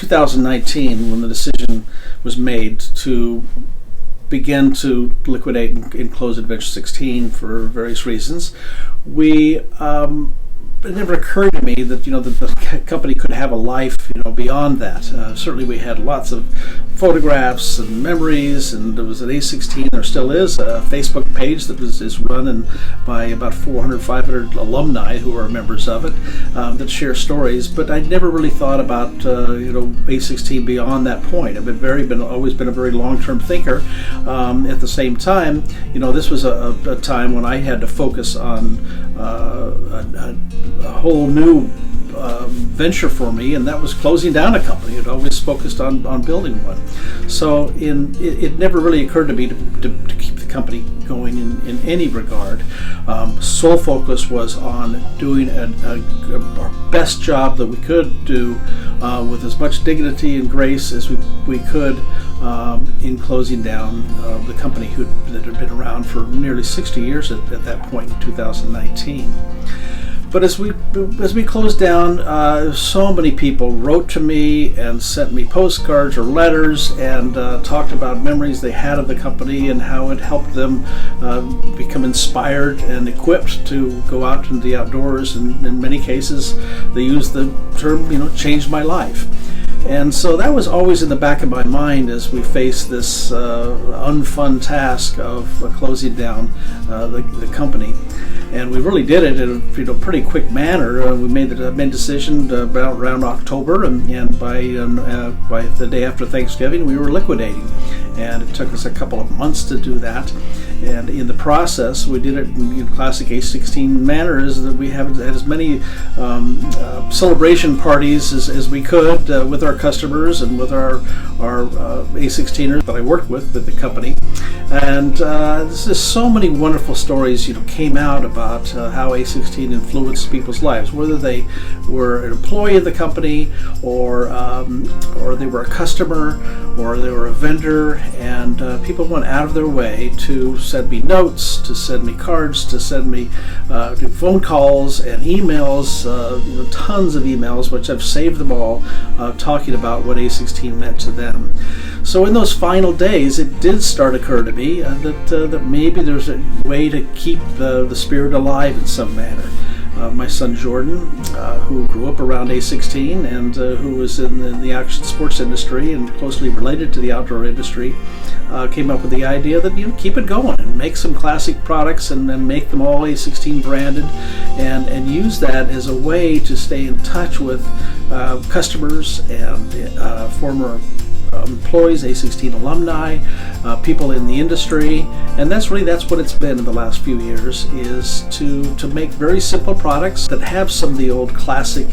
2019, when the decision was made to begin to liquidate and close Adventure 16 for various reasons, it never occurred to me that the company could have a life beyond that. Certainly we had lots of photographs and memories, and there was an A16, there still is a Facebook page that is run by about 400-500 alumni who are members of it, that share stories. But I'd never really thought about A16 beyond that point. I've always been a very long-term thinker. At the same time, this was a time when I had to focus on a whole new venture for me, and that was closing down a company. I'd always focused on building one. So it never really occurred to me to keep the company going in any regard. Sole focus was on doing our best job that we could do with as much dignity and grace as we could in closing down the company that had been around for nearly 60 years at that point in 2019. But as we closed down, so many people wrote to me and sent me postcards or letters and talked about memories they had of the company and how it helped them become inspired and equipped to go out into the outdoors. And in many cases, they used the term, changed my life. And so that was always in the back of my mind as we faced this unfun task of closing down the company. And we really did it in a pretty quick manner. We made the decision around October, and by the day after Thanksgiving, we were liquidating. And it took us a couple of months to do that. And in the process, we did it in classic A16 manner, is that we had as many celebration parties as we could with our customers and with our A16ers that I worked with the company. And there's just so many wonderful stories came out about how A16 influenced people's lives, whether they were an employee of the company or they were a customer or they were a vendor, and people went out of their way to send me notes, to send me cards, to send me phone calls and emails, tons of emails, which I've saved them all, talking about what A16 meant to them. So in those final days, it did start occur to me that maybe there's a way to keep the spirit alive in some manner. My son Jordan, who grew up around A16 and who was in the action sports industry and closely related to the outdoor industry, came up with the idea that keep it going and make some classic products and make them all A16 branded, and use that as a way to stay in touch with customers and former employees, A16 alumni, people in the industry. And that's what it's been in the last few years, is to make very simple products that have some of the old classic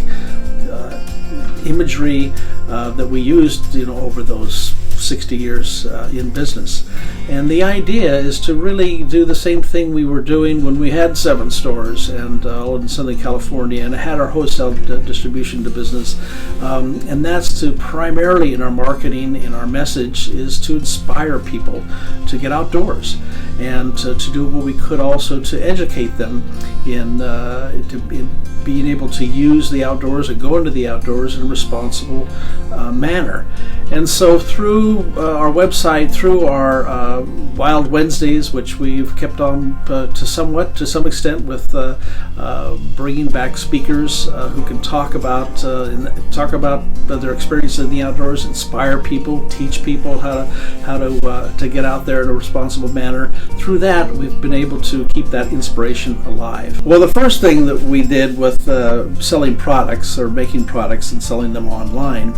imagery that we used over those 60 years in business. And the idea is to really do the same thing we were doing when we had 7 stores and all in Southern California and had our wholesale distribution to business. And that's to primarily, in our marketing, in our message, is to inspire people to get outdoors and to do what we could also to educate them in being able to use the outdoors and go into the outdoors in a responsible manner. And so through our website, through our Wild Wednesdays, which we've kept on to some extent with bringing back speakers who can talk about their experience in the outdoors, inspire people, teach people how to get out there in a responsible manner. Through that, we've been able to keep that inspiration alive. Well, the first thing that we did with selling products or making products and selling them online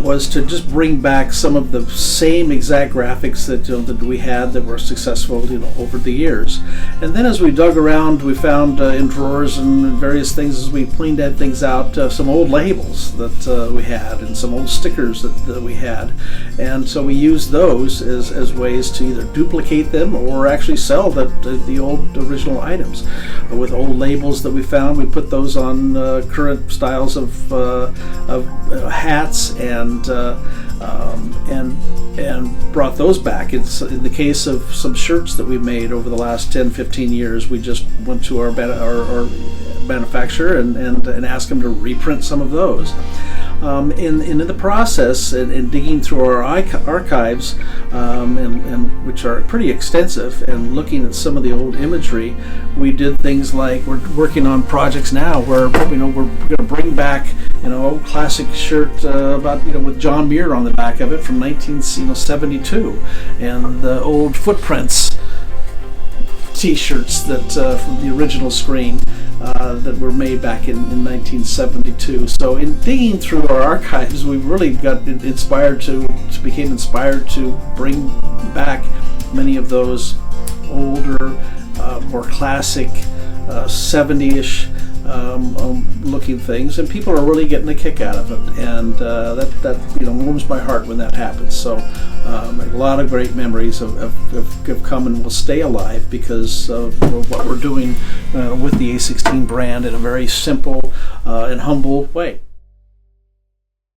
was to just bring back some of the same exact graphics that we had that were successful over the years. And then as we dug around, we found in drawers and various things, as we cleaned things out, some old labels that we had and some old stickers that we had. And so we used those as ways to either duplicate them or actually sell the old original items. With old labels that we found, we put those on current styles of hats and brought those back. In the case of some shirts that we made over the last 10-15 years, we just went to our manufacturer and asked them to reprint some of those. in the process, and digging through our archives, and which are pretty extensive, and looking at some of the old imagery, we did things like we're working on projects now where we're going to bring back old classic shirt about with John Muir on the back of it from 1972, and the old Footprints T-shirts that from the original screen that were made back in 1972. So in digging through our archives, we really got became inspired to bring back many of those older, more classic 70-ish looking things, and people are really getting a kick out of it, and that warms my heart when that happens. So a lot of great memories have come and will stay alive because of what we're doing with the A16 brand in a very simple and humble way.